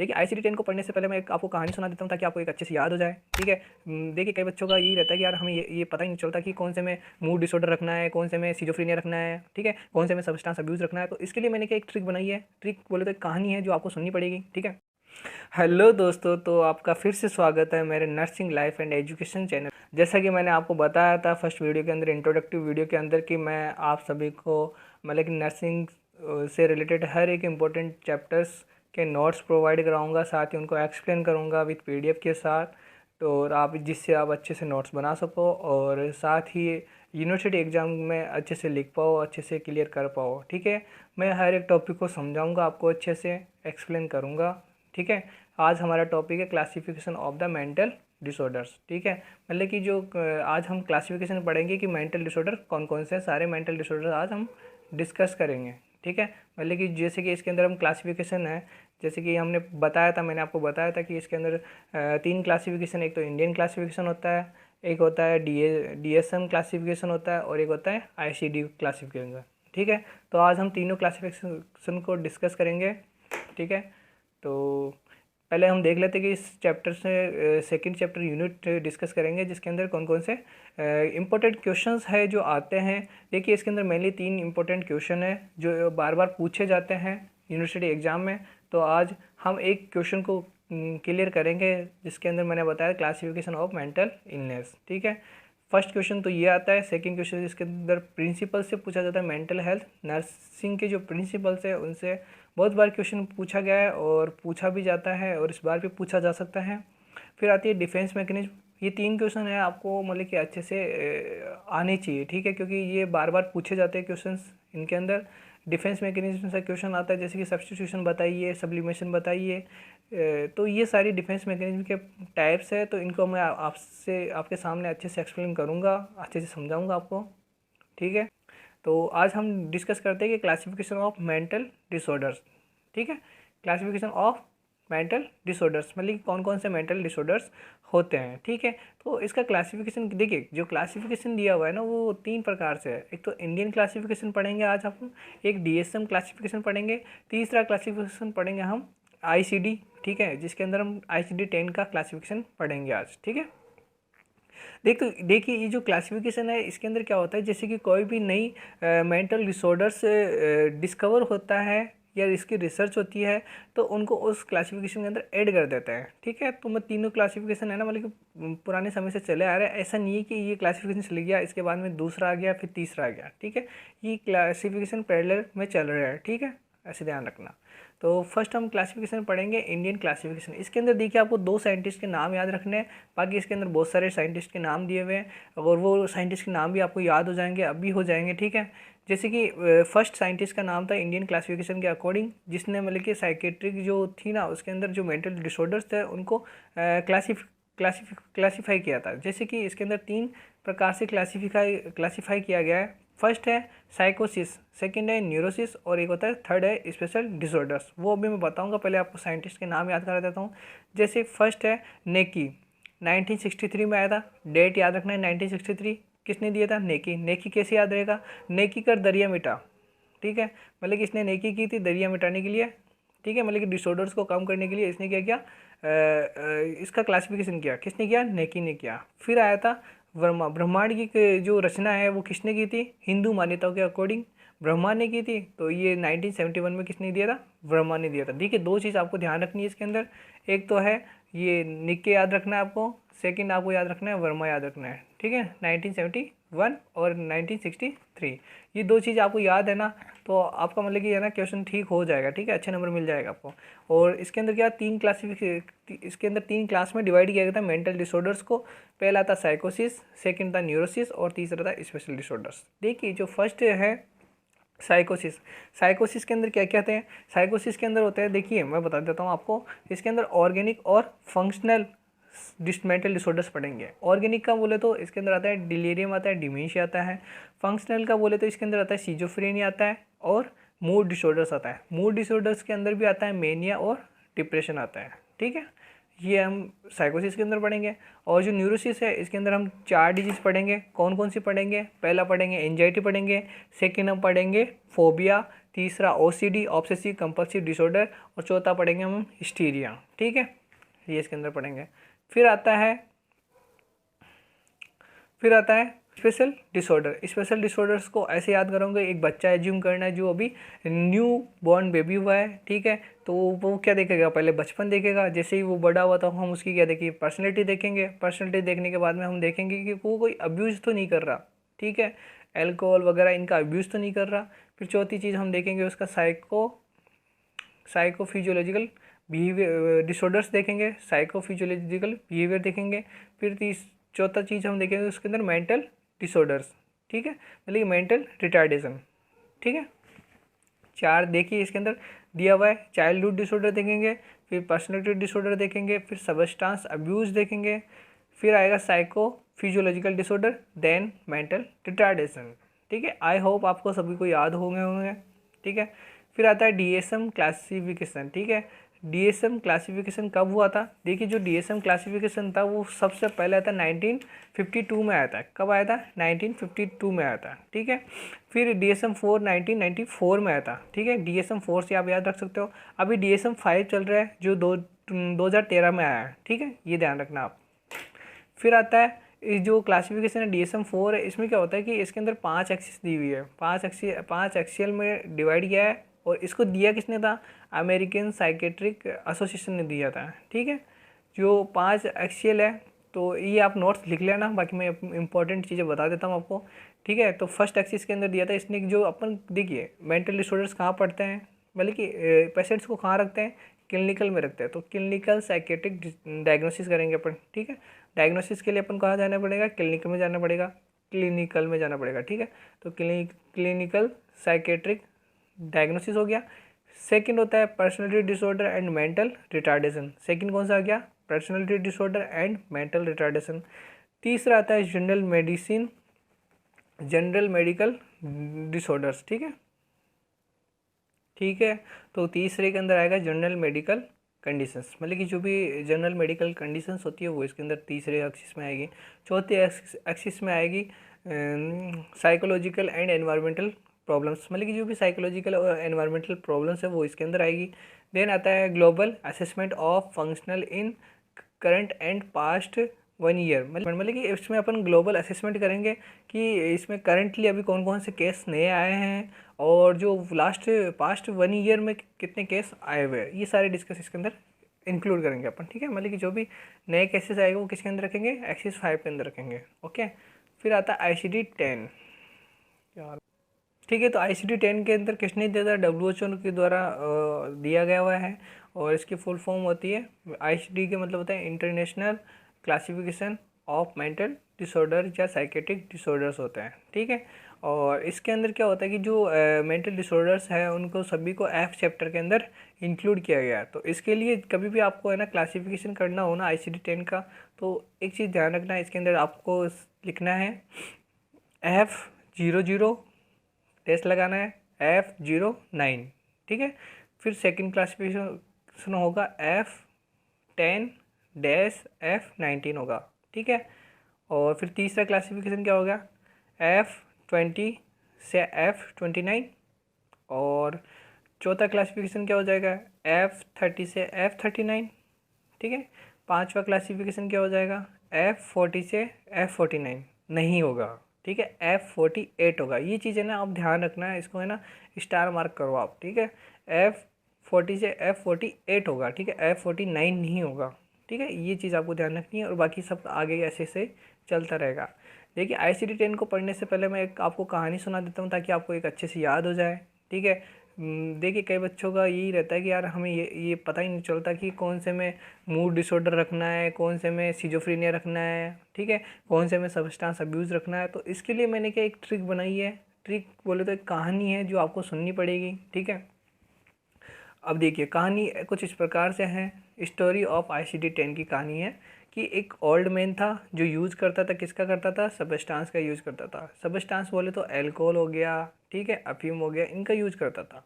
देखिए ICD-10 को पढ़ने से पहले मैं एक आपको कहानी सुना देता हूँ ताकि आपको एक अच्छे से याद हो जाए, ठीक है। देखिए कई बच्चों का यही रहता है कि यार हमें ये पता ही नहीं चलता कि कौन से में मूड डिसऑर्डर रखना है, कौन से में सिजोफ्रेनिया रखना है, ठीक है, कौन से में सब्सटेंस अब्यूज़ रखना है। तो इसके लिए मैंने क्या एक ट्रिक बनाई है, ट्रिक बोले तो एक कहानी है जो आपको सुननी पड़ेगी, ठीक है। हेलो दोस्तों, तो आपका फिर से स्वागत है मेरे nursing life and education channel. जैसा कि मैंने आपको बताया था फर्स्ट वीडियो के अंदर, इंट्रोडक्टिव वीडियो के अंदर, कि मैं आप सभी को मतलब कि नर्सिंग से रिलेटेड हर एक इम्पोर्टेंट चैप्टर्स के नोट्स प्रोवाइड कराऊंगा, साथ ही उनको एक्सप्लेन करूंगा विद PDF के साथ, तो और आप जिससे आप अच्छे से नोट्स बना सको और साथ ही यूनिवर्सिटी एग्ज़ाम में अच्छे से लिख पाओ, अच्छे से क्लियर कर पाओ, ठीक है। मैं हर एक टॉपिक को समझाऊंगा, आपको अच्छे से एक्सप्लेन करूंगा, ठीक है। आज हमारा टॉपिक है classification of the mental disorders, ठीक है। मतलब कि जो आज हम क्लासिफिकेशन पढ़ेंगे कि मेंटल डिसऑर्डर कौन कौन से हैं, सारे मेंटल डिसऑर्डर आज हम डिस्कस करेंगे, ठीक है। मतलब कि जैसे कि इसके अंदर हम क्लासिफिकेशन है, जैसे कि हमने बताया था, मैंने आपको बताया था कि इसके अंदर 3 क्लासिफिकेशन, एक तो इंडियन क्लासिफिकेशन होता है, एक होता है DSM क्लासिफिकेशन होता है, और एक होता है ICD क्लासिफिकेशन, ठीक है। तो आज हम तीनों क्लासिफिकेशन को डिस्कस करेंगे, ठीक है। तो पहले हम देख लेते हैं कि इस चैप्टर से सेकंड चैप्टर यूनिट डिस्कस करेंगे, जिसके अंदर कौन कौन से इम्पोर्टेंट क्वेश्चंस है जो आते हैं। देखिए इसके अंदर मेनली 3 इम्पोर्टेंट क्वेश्चन है जो बार बार पूछे जाते हैं यूनिवर्सिटी एग्ज़ाम में। तो आज हम एक क्वेश्चन को क्लियर करेंगे, जिसके अंदर मैंने बताया क्लासिफिकेशन ऑफ मेंटल इलनेस, ठीक है। फर्स्ट क्वेश्चन तो ये आता है। सेकंड क्वेश्चन इसके अंदर प्रिंसिपल से पूछा जाता है, मेंटल हेल्थ नर्सिंग के जो प्रिंसिपल्स है उनसे बहुत बार क्वेश्चन पूछा गया है और पूछा भी जाता है और इस बार भी पूछा जा सकता है। फिर आती है डिफेंस मैकेनिज्म। ये 3 क्वेश्चन है, आपको मतलब कि अच्छे से आने चाहिए, ठीक है, क्योंकि ये बार बार पूछे जाते हैं क्वेश्चंस इनके अंदर। डिफेंस मैकेनिज्म से क्वेश्चन आता है, जैसे कि सब्स्टिट्यूशन बताइए, सब्लिमेशन बताइए। तो ये सारी डिफेंस मैकेनिज्म के टाइप्स है, तो इनको मैं आपसे आपके सामने अच्छे से एक्सप्लेन करूँगा, अच्छे से समझाऊँगा आपको, ठीक है। तो आज हम डिस्कस करते हैं कि क्लासिफिकेशन ऑफ मेंटल डिसऑर्डर्स, ठीक है। क्लासिफिकेशन ऑफ मेंटल डिसऑर्डर्स मतलब कि कौन कौन से मेंटल डिसऑर्डर्स होते हैं, ठीक है। तो इसका क्लासिफिकेशन देखिए, जो क्लासिफिकेशन दिया हुआ है ना वो 3 प्रकार से है। एक तो इंडियन क्लासिफिकेशन पढ़ेंगे आज हम, एक DSM क्लासिफिकेशन पढ़ेंगे, तीसरा क्लासिफिकेशन पढ़ेंगे हम ICD, ठीक है, जिसके अंदर हम ICD-10 का क्लासिफिकेशन पढ़ेंगे आज, ठीक है। देखिए ये जो क्लासिफिकेशन है इसके अंदर क्या होता है, जैसे कि कोई भी नई मेंटल डिसऑर्डर्स डिस्कवर होता है या इसकी रिसर्च होती है तो उनको उस क्लासिफिकेशन के अंदर ऐड कर देते हैं, ठीक है। तो मैं तीनों क्लासिफिकेशन है ना, मतलब कि पुराने समय से चले आ रहे हैं। ऐसा नहीं है कि ये क्लासिफिकेशन चले गया इसके बाद में दूसरा आ गया फिर तीसरा आ गया, ठीक है। ये क्लासिफिकेशन पैरेलल में चल रहा है, ठीक है, ऐसे ध्यान रखना। तो फर्स्ट हम क्लासिफिकेशन पढ़ेंगे इंडियन क्लासिफिकेशन। इसके अंदर देखिए आपको 2 साइंटिस्ट के नाम याद रखने हैं, बाकी इसके अंदर बहुत सारे साइंटिस्ट के नाम दिए हुए हैं और वो साइंटिस्ट के नाम भी आपको याद हो जाएंगे, अभी हो जाएंगे, ठीक है। जैसे कि फर्स्ट साइंटिस्ट का नाम था इंडियन क्लासिफिकेशन के अकॉर्डिंग, जिसने मतलब कि साइकेट्रिक जो थी ना उसके अंदर जो मेंटल डिसऑर्डर्स थे उनको क्लासीफाई किया था। जैसे कि इसके अंदर 3 प्रकार से क्लासीफाई किया गया है। फर्स्ट है साइकोसिस, सेकंड है न्यूरोसिस और एक होता है थर्ड है स्पेशल डिसऑर्डर्स। वो अभी मैं बताऊंगा, पहले आपको साइंटिस्ट के नाम याद करा देता हूँ। जैसे फर्स्ट है नेकी, 1963 में आया था, डेट याद रखना है 1963। किसने दिया था? नेकी। नेकी कैसे याद रहेगा? नेकी कर दरिया मिटा, ठीक है, मतलब कि इसने नेकी की थी दरिया मिटाने के लिए, ठीक है, मतलब कि डिसऑर्डर्स को कम करने के लिए इसने क्या किया, इसका क्लासिफिकेशन किया। किसने किया? नेकी ने किया। फिर आया था वर्मा। ब्रह्मांड की जो रचना है वो किसने की थी? हिंदू मान्यताओं के अकॉर्डिंग ब्रह्मा ने की थी, तो ये 1971 में किसने दिया था? ब्रह्मा ने दिया था। देखिए 2 चीज़ आपको ध्यान रखनी है इसके अंदर, एक तो है ये निक्के याद रखना है आपको, सेकंड आपको याद रखना है वर्मा याद रखना है, ठीक है। 1971 और 1963 ये 2 चीज़ आपको याद है ना, तो आपका मतलब कि है ना क्वेश्चन ठीक हो जाएगा, ठीक है, अच्छे नंबर मिल जाएगा आपको। और इसके अंदर क्या 3 क्लास में डिवाइड किया गया था मेंटल डिसऑर्डर्स को। पहला था साइकोसिस, सेकंड था न्यूरोसिस और तीसरा था स्पेशल डिसऑर्डर्स। देखिए जो फर्स्ट है साइकोसिस, साइकोसिस के अंदर क्या क्या आते हैं? साइकोसिस के अंदर होता है, देखिए मैं बता देता हूँ आपको, इसके अंदर ऑर्गेनिक और फंक्शनल मेंटल डिसऑर्डर्स पढ़ेंगे। ऑर्गेनिक का बोले तो इसके अंदर आता है डिलीरियम, आता है डिमेंशिया आता है। फंक्शनल का बोले तो इसके अंदर आता है सिजोफ्रेनिया आता है और मूड डिसऑर्डर्स आता है। मूड डिसऑर्डर्स के अंदर भी आता है मेनिया और डिप्रेशन आता है, ठीक है। ये हम साइकोसिस के अंदर पढ़ेंगे। और जो न्यूरोसिस है इसके अंदर हम 4 डिजीज पढ़ेंगे। कौन कौन सी पढ़ेंगे? पहला पढ़ेंगे एंजाइटी पढ़ेंगे, सेकेंड हम पढ़ेंगे फोबिया, तीसरा OCD ऑब्सेसिव कंपल्सिव डिसऑर्डर, और चौथा पढ़ेंगे हम हिस्टीरिया। ठीक है, ये इसके अंदर पढ़ेंगे। फिर आता है स्पेशल डिसऑर्डर। स्पेशल डिसऑर्डर्स को ऐसे याद करोगे, एक बच्चा एज्यूम करना है जो अभी न्यू बॉर्न बेबी हुआ है। ठीक है, तो वो क्या देखेगा, पहले बचपन देखेगा, जैसे ही वो बड़ा हुआ तो हम उसकी क्या देखेंगे, पर्सनैलिटी देखेंगे। पर्सनैलिटी देखने के बाद में हम देखेंगे कि वो कोई अब्यूज़ तो नहीं कर रहा। ठीक है, एल्कोहल वगैरह इनका अब्यूज़ तो नहीं कर रहा। फिर चौथी चीज़ हम देखेंगे उसका साइकोफिजियोलॉजिकल बिहेवियर डिसऑर्डर्स देखेंगे, साइकोफिजियोलॉजिकल बिहेवियर देखेंगे। फिर चौथा चीज़ हम देखेंगे उसके अंदर मेंटल डिसऑर्डर्स। ठीक है, मतलब मेंटल रिटार्डेशन। ठीक है, 4 देखिए इसके अंदर दिया हुआ है। चाइल्डहुड डिसऑर्डर देखेंगे, फिर पर्सनैलिटी डिसऑर्डर देखेंगे, फिर सब्सटेंस अब्यूज़ देखेंगे, फिर आएगा psycho physiological disorder, then mental retardation. ठीक है, आई होप आपको सभी को याद होंगे। ठीक है, फिर आता है DSM क्लासिफिकेशन। ठीक है, DSM क्लासिफिकेशन कब हुआ था? देखिए, जो DSM क्लासिफिकेशन था वो सबसे पहले आया था 1952 में आया था। कब आया था? 1952 में आया था। ठीक है, फिर DSM-4 1994 में आया था। ठीक है, DSM-4 से आप याद रख सकते हो। अभी DSM-5 चल रहा है जो 2013 में आया है। ठीक है, ये ध्यान रखना आप। फिर आता है इस जो क्लासिफिकेशन है DSM-4 है, इसमें क्या होता है कि इसके अंदर 5 एक्सिस दी हुई है, 5 एक्सियल में डिवाइड किया है, और इसको दिया किसने था? अमेरिकन साइकेट्रिक एसोसिएशन ने दिया था। ठीक है, जो 5 एक्सियल है, तो ये आप नोट्स लिख लेना, बाकी मैं इंपॉर्टेंट चीज़ें बता देता हूँ आपको। ठीक है, तो फर्स्ट एक्सिस के अंदर दिया था इसने, जो अपन देखिए मेंटल डिसऑर्डर्स कहाँ पढ़ते हैं, मतलब कि पेशेंट्स को कहाँ रखते हैं, क्लिनिकल में रखते हैं। तो क्लिनिकल साइकेट्रिक डायग्नोसिस करेंगे अपन। ठीक है, डायग्नोसिस के लिए अपन कहाँ जाना पड़ेगा? क्लिनिकल में जाना पड़ेगा। ठीक है, तो क्लिनिकल साइकेट्रिक डायग्नोसिस हो गया। सेकंड होता है personality disorder and mental retardation. Second कौन सा आ गया? Personality disorder and mental retardation. तीसरा आता है जनरल मेडिकल डिसऑर्डर्स। ठीक है, तो तीसरे के अंदर आएगा जनरल मेडिकल कंडीशंस, मतलब कि जो भी जनरल मेडिकल कंडीशंस होती है वो इसके अंदर तीसरे एक्सिस में आएगी। चौथे एक्सिस में आएगी साइकोलॉजिकल एंड एनवायरमेंटल प्रॉब्लम्स, मतलब कि जो भी साइकोलॉजिकल और एनवायरमेंटल प्रॉब्लम्स है वो इसके अंदर आएगी। देन आता है global assessment of functional in current and past 1 year, मतलब कि इसमें अपन ग्लोबल असेसमेंट करेंगे कि इसमें करंटली अभी कौन कौन से केस नए आए हैं, और जो पास्ट 1 ईयर में कितने केस आए हुए हैं, ये सारे डिस्कस इसके अंदर इंक्लूड करेंगे अपन। ठीक है, मतलब कि जो भी नए केसेस आएंगे वो किसके अंदर रखेंगे? एक्सिस 5 के अंदर रखेंगे। ओके, फिर आता है ICD-10। ठीक है, तो ICD-10 के अंदर किसने दिया था? WHO के द्वारा दिया गया हुआ है, और इसकी फुल फॉर्म होती है ICD के मतलब होता है international classification of mental disorder या साइकेट्रिक डिसऑर्डर्स होते हैं। ठीक है, और इसके अंदर क्या होता है कि जो मेंटल डिसऑर्डर्स है उनको सभी को F चैप्टर के अंदर इंक्लूड किया गया है। तो इसके लिए कभी भी आपको है ना क्लासिफिकेशन करना हो ना ICD-10 का, तो एक चीज़ ध्यान रखना है, इसके अंदर आपको लिखना है F00, टेस्ट लगाना है F09। ठीक है, फिर सेकंड क्लासिफिकेशन होगा F10-F19 होगा। ठीक है, और फिर तीसरा क्लासिफिकेशन क्या होगा? F20 से F29, और चौथा क्लासिफिकेशन क्या हो जाएगा? F30 से F39। ठीक है, पांचवा क्लासिफिकेशन क्या हो जाएगा? F40 से F49 नहीं होगा। ठीक है, F48 होगा। ये चीज़ है ना, आप ध्यान रखना है, इसको है ना स्टार मार्क करो आप। ठीक है, F40 से F48 होगा। ठीक है, F49 नहीं होगा। ठीक है, ये चीज़ आपको ध्यान रखनी है, और बाकी सब आगे ऐसे से चलता रहेगा। देखिए, ICD-10 को पढ़ने से पहले मैं एक आपको कहानी सुना देता हूँ ताकि आपको एक अच्छे से याद हो जाए। ठीक है, देखिए कई बच्चों का यही रहता है कि यार हमें ये पता ही नहीं चलता कि कौन से में मूड डिसऑर्डर रखना है, कौन से में सिजोफ्रेनिया रखना है। ठीक है, कौन से में सब्सटेंस अब्यूज़ रखना है। तो इसके लिए मैंने क्या एक ट्रिक बनाई है। ट्रिक बोले तो एक कहानी है जो आपको सुननी पड़ेगी। ठीक है, अब देखिए कहानी कुछ इस प्रकार से है। स्टोरी ऑफ ICD-10 की कहानी है कि एक ओल्ड मैन था जो यूज़ करता था, किसका करता था? सब्सटेंस का यूज़ करता था। सब्सटेंस बोले तो अल्कोहल हो गया, ठीक है, अफीम हो गया, इनका यूज़ करता था।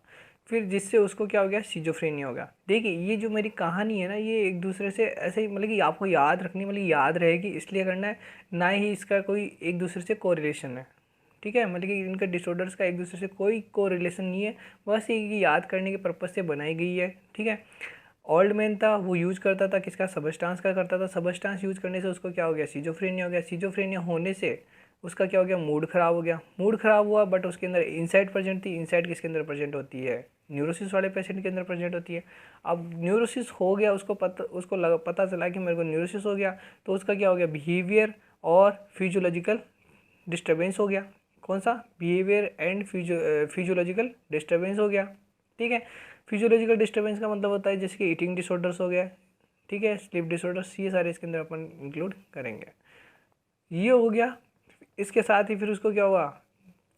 फिर जिससे उसको क्या हो गया? सिजोफ्रेनिया हो गया। देखिए ये जो मेरी कहानी है ना, ये एक दूसरे से ऐसे ही मतलब कि आपको याद रखनी, मतलब याद रहेगी इसलिए करना है, ना ही इसका कोई एक दूसरे से कोरिलेशन है। ठीक है, मतलब कि इनका डिसऑर्डर्स का एक दूसरे से कोई को रिलेशन नहीं है, बस ये याद करने के पर्पज़ से बनाई गई है। ठीक है, ओल्ड मैन था वो यूज करता था किसका, सबस्टांस का करता था। सबस्टांस यूज करने से उसको क्या हो गया, सिजोफ्रेनिया हो गया। सिजोफ्रेनिया होने से उसका क्या हो गया, मूड खराब हो गया। मूड खराब हुआ बट उसके अंदर इंसाइट प्रेजेंट थी। इंसाइट किसके अंदर प्रेजेंट होती है, न्यूरोसिस वाले पेशेंट के अंदर प्रेजेंट होती है। अब न्यूरोसिस हो गया, पता चला कि मेरे को न्यूरोसिस हो गया, तो उसका क्या हो गया, बिहेवियर और फिजियोलॉजिकल डिस्टर्बेंस हो गया। कौन सा, बिहेवियर एंड फिजियोलॉजिकल डिस्टर्बेंस हो गया। ठीक है, फिजियोलॉजिकल डिस्टर्बेंस का मतलब होता है जैसे कि ईटिंग डिसऑर्डर्स हो गया, ठीक है, स्लीप डिसऑर्डर्स, ये सारे इसके अंदर अपन इंक्लूड करेंगे। ये हो गया, इसके साथ ही फिर उसको क्या हुआ,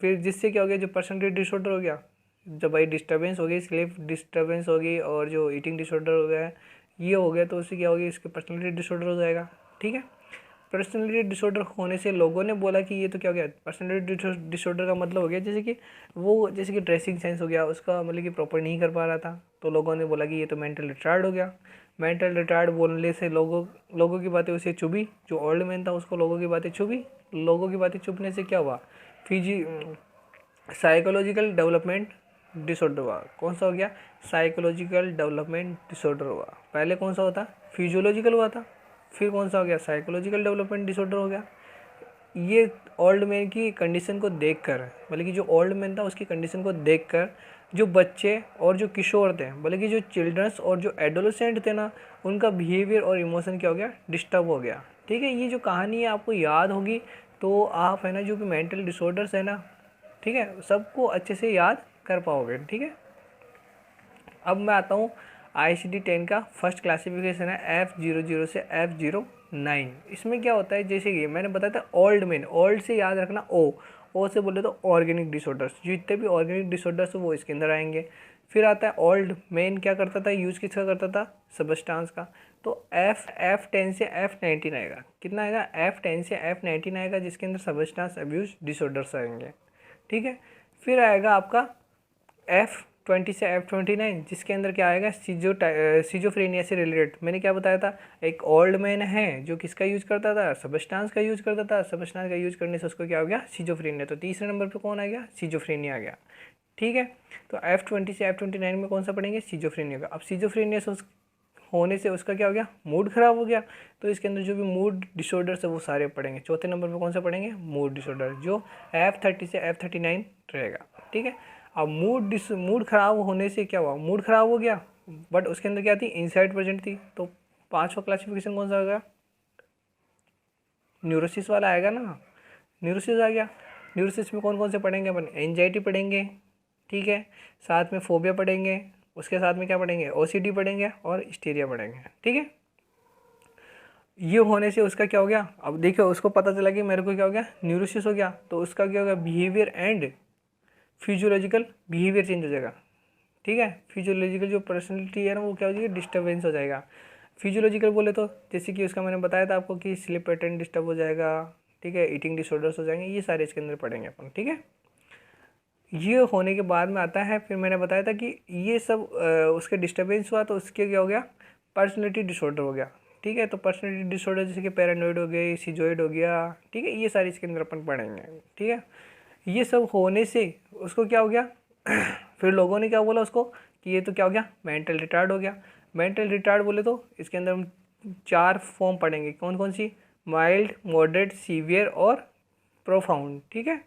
फिर जिससे क्या हो गया, जो पर्सनैलिटी डिसऑर्डर हो गया, जब भाई डिस्टर्बेंस हो गई, स्लीप डिस्टर्बेंस हो गई और जो ईटिंग डिसऑर्डर हो गया ये हो गया, तो उससे क्या हो गया, इसके पर्सनैलिटी डिसऑर्डर हो जाएगा। ठीक है, पर्सनैलिटी डिसऑर्डर होने से लोगों ने बोला कि ये तो क्या हो गया, पर्सनैलिटी डिसऑर्डर का मतलब हो गया जैसे कि ड्रेसिंग सेंस हो गया उसका, मतलब कि प्रॉपर नहीं कर पा रहा था, तो लोगों ने बोला कि ये तो मेंटल रिटार्ड हो गया। मेंटल रिटार्ड बोलने से लोगों की बातें उसे चुभी, जो ओल्ड मैन था उसको लोगों की बातें चुभी। लोगों की बातें चुभने से क्या हुआ, फिजी साइकोलॉजिकल डेवलपमेंट डिसऑर्डर हुआ। कौन सा हो गया, साइकोलॉजिकल डेवलपमेंट डिसऑर्डर हुआ। पहले कौन सा होता, फिजियोलॉजिकल हुआ था, फिर कौन सा हो गया, साइकोलॉजिकल डेवलपमेंट डिसऑर्डर हो गया। ये ओल्ड मैन की कंडीशन को देखकर, मतलब कि जो ओल्ड मैन था उसकी कंडीशन को देखकर जो बच्चे और जो किशोर थे, मतलब कि जो चिल्ड्रंस और जो एडोलेसेंट थे ना, उनका बिहेवियर और इमोशन क्या हो गया, डिस्टर्ब हो गया। ठीक है, ये जो कहानी है आपको याद होगी, तो आप है ना जो भी मेंटल डिसऑर्डर्स है ना, ठीक है, सबको अच्छे से याद कर पाओगे। ठीक है, अब मैं आता हूँ ICD-10 का फर्स्ट क्लासिफिकेशन है F00 से F09। इसमें क्या होता है, जैसे कि मैंने बताया था ओल्ड मैन, ओल्ड से याद रखना ओ से बोले तो ऑर्गेनिक डिसऑर्डर्स, जितने भी ऑर्गेनिक डिसऑर्डर्स वो इसके अंदर आएंगे। फिर आता है ओल्ड मैन, क्या करता था, यूज किसका करता था, सबस्टांस का। तो F10 से F19 आएगा, कितना आएगा, F10 से F19 आएगा, जिसके अंदर सबस्टांस अब्यूज डिसऑर्डर्स आएंगे। ठीक है, फिर आएगा आपका F20 से F29, जिसके अंदर क्या आएगा, सिजोफ्रेनिया से रिलेटेड। मैंने क्या बताया था, एक ओल्ड मैन है जो किसका यूज करता था, सबस्टांस का यूज करता था। सबस्टांस का यूज करने से उसको क्या हो गया, सिजोफ्रेनिया। तो तीसरे नंबर पे कौन आ गया, सिजोफ्रेनिया आ गया। ठीक है, तो F20 से F29 में कौन सा पढ़ेंगे, सिजोफ्रेनिया का। अब सिजोफ्रेनिया से होने से उसका क्या हो गया, मूड खराब हो गया, तो इसके अंदर जो भी मूड डिसऑर्डर्स है वो सारे पढ़ेंगे। चौथे नंबर पे कौन सा पढ़ेंगे, मूड डिसऑर्डर, जो F30 से F39 रहेगा। ठीक है, अब मूड खराब होने से क्या हुआ, मूड खराब हो गया बट उसके अंदर क्या थी, इंसाइट प्रेजेंट थी। तो पांचवा क्लासिफिकेशन कौन सा होगा, न्यूरोसिस वाला आएगा ना, न्यूरोसिस आ गया। न्यूरोसिस में कौन कौन से पढ़ेंगे अपन, एंजाइटी पढ़ेंगे, ठीक है, साथ में फोबिया पढ़ेंगे, उसके साथ में क्या पढ़ेंगे, OCD पढ़ेंगे और हिस्टीरिया पढ़ेंगे। ठीक है, ये होने से उसका क्या हो गया, अब देखो उसको पता चला कि मेरे को क्या हो गया, न्यूरोसिस हो गया, तो उसका क्या हो गया, behaviour and physiological behaviour change हो जाएगा। ठीक है, फिजियोलॉजिकल जो पर्सनैलिटी है ना वो क्या हो जाएगी, डिस्टर्बेंस हो जाएगा। फिजियोलॉजिकल बोले तो जैसे कि उसका मैंने बताया था आपको कि स्लीप पैटर्न डिस्टर्ब हो जाएगा, ठीक है, ईटिंग डिसऑर्डर्स हो जाएंगे, ये सारे इसके अंदर पढ़ेंगे अपन। ठीक है, ये होने के बाद में आता है, फिर मैंने बताया था कि ये सब उसके डिस्टर्बेंस हुआ तो उसके क्या हो गया, पर्सनैलिटी डिसऑर्डर हो गया। ठीक है, तो पर्सनैलिटी डिसऑर्डर जैसे कि पैरानॉइड हो गई, सिजोइड हो गया, ठीक है, ये सारे इसके अंदर अपन पढ़ेंगे। ठीक है, ये सब होने से उसको क्या हो गया फिर लोगों ने क्या बोला उसको कि ये तो क्या हो गया, मेंटल रिटार्ड हो गया। मेंटल रिटार्ड बोले तो इसके अंदर हम 4 फॉर्म पढ़ेंगे, कौन कौन सी, माइल्ड, मॉडरेट, सीवियर और प्रोफाउंड। ठीक है,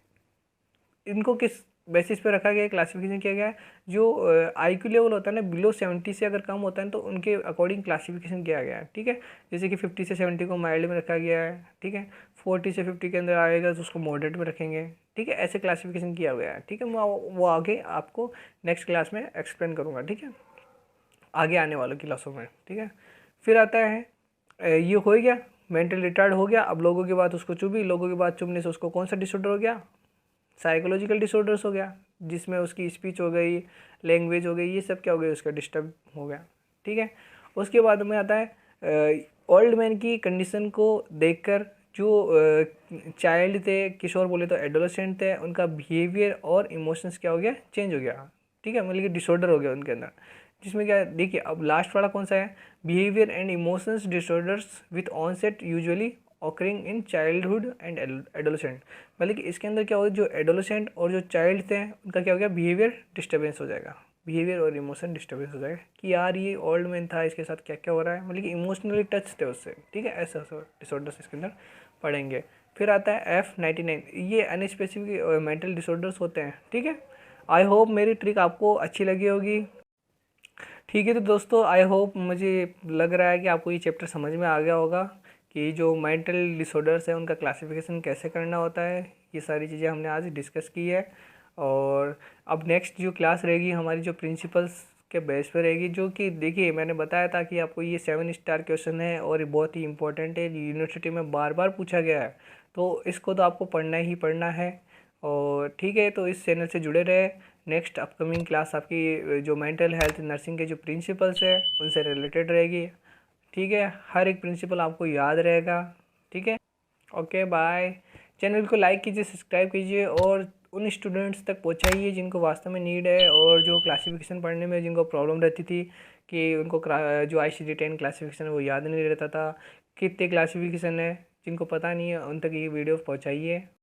इनको किस बेसिस पे रखा गया है, क्लासिफिकेशन किया गया है, जो IQ लेवल होता है ना बिलो 70 से अगर कम होता है तो उनके अकॉर्डिंग क्लासिफिकेशन किया गया है। ठीक है, जैसे कि 50 से 70 को माइल्ड में रखा गया है, ठीक है, 40 से 50 के अंदर आएगा तो उसको मॉडरेट में रखेंगे। ठीक है, ऐसे क्लासिफिकेशन किया गया है। ठीक है, मैं वो आगे आपको नेक्स्ट क्लास में एक्सप्लेन करूँगा। ठीक है, आगे आने वाले क्लासों में। ठीक है, फिर आता है ये हो गया, मेंटल रिटार्ड हो गया। अब लोगों की बात उसको चुभी, लोगों की बात चुभने से उसको कौन सा डिसऑर्डर हो गया, साइकोलॉजिकल डिसऑर्डर्स हो गया, जिसमें उसकी स्पीच हो गई, लैंग्वेज हो गई, ये सब क्या हो गया, उसका डिस्टर्ब हो गया। ठीक है, उसके बाद में आता है ओल्ड मैन की कंडीशन को देखकर जो चाइल्ड थे, किशोर बोले तो एडोलेसेंट थे, उनका बिहेवियर और इमोशंस क्या हो गया, चेंज हो गया। ठीक है, मतलब कि डिसऑर्डर हो गया उनके अंदर, जिसमें क्या देखिए अब लास्ट वाला कौन सा है, behaviour and emotions disorders with onset usually occurring in childhood and adolescent. मतलब कि इसके अंदर क्या होगा, जो एडोलेसेंट और जो चाइल्ड थे उनका क्या हो गया, बिहेवियर डिस्टर्बेंस हो जाएगा, बिहेवियर और इमोशन डिस्टर्बेंस हो जाएगा कि यार ये ओल्ड मैन था, इसके साथ क्या क्या हो रहा है, मतलब कि इमोशनली टच थे उससे, ठीक है। ऐसा डिसऑर्डर्स इसके अंदर पढ़ेंगे। फिर आता है F99, ये अनस्पेसिफिक मेंटल डिसऑर्डर्स होते हैं, ठीक है। आई होप मेरी ट्रिक आपको अच्छी लगी होगी, ठीक है। तो दोस्तों आई होप, मुझे लग रहा है कि आपको ये चैप्टर समझ में आ गया होगा कि जो मेंटल डिसऑर्डर्स है उनका क्लासिफिकेशन कैसे करना होता है। ये सारी चीज़ें हमने आज डिस्कस की है। और अब नेक्स्ट जो क्लास रहेगी हमारी, जो प्रिंसिपल्स के बेस पे रहेगी, जो कि देखिए मैंने बताया था कि आपको ये 7 स्टार क्वेश्चन है और ये बहुत ही इंपॉर्टेंट है, यूनिवर्सिटी में बार बार पूछा गया है, तो इसको तो आपको पढ़ना ही पढ़ना है। और ठीक है, तो इस चैनल से जुड़े रहे। नेक्स्ट अपकमिंग क्लास आपकी जो मेंटल हेल्थ नर्सिंग के जो प्रिंसिपल्स है उनसे रिलेटेड रहेगी, ठीक है। हर एक प्रिंसिपल आपको याद रहेगा, ठीक है। Okay bye. चैनल को लाइक कीजिए, सब्सक्राइब कीजिए और उन स्टूडेंट्स तक पहुंचाइए जिनको वास्तव में नीड है और जो क्लासिफिकेशन पढ़ने में जिनको प्रॉब्लम रहती थी कि उनको जो ICD-10 क्लासिफिकेशन है वो याद नहीं रहता था, कितने क्लासिफिकेशन है, जिनको पता नहीं है उन तक ये वीडियो पहुंचाइए।